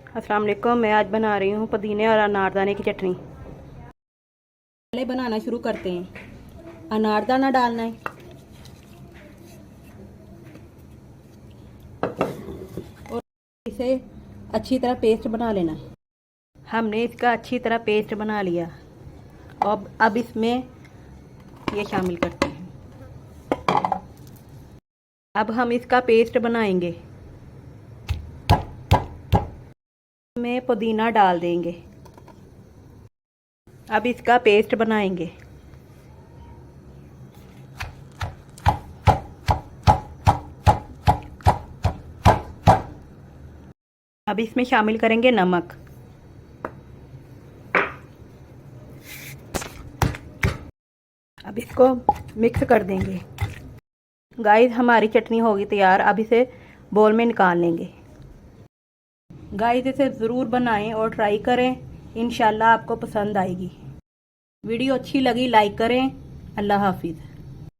अस्सलाम वालेकुम। मैं आज बना रही हूँ पुदीने और अनारदाने की चटनी। पहले बनाना शुरू करते हैं। अनारदाना डालना है और इसे अच्छी तरह पेस्ट बना लेना है। हमने इसका अच्छी तरह पेस्ट बना लिया। अब इसमें ये शामिल करते हैं। अब हम इसका पेस्ट बनाएंगे। में पुदीना डाल देंगे। अब इसका पेस्ट बनाएंगे। अब इसमें शामिल करेंगे नमक। अब इसको मिक्स कर देंगे। गाइस, हमारी चटनी होगी तैयार। अब इसे बोल में निकाल लेंगे। गाइस, इसे ज़रूर बनाएं और ट्राई करें। इंशाल्लाह आपको पसंद आएगी। वीडियो अच्छी लगी लाइक करें। अल्लाह हाफिज़।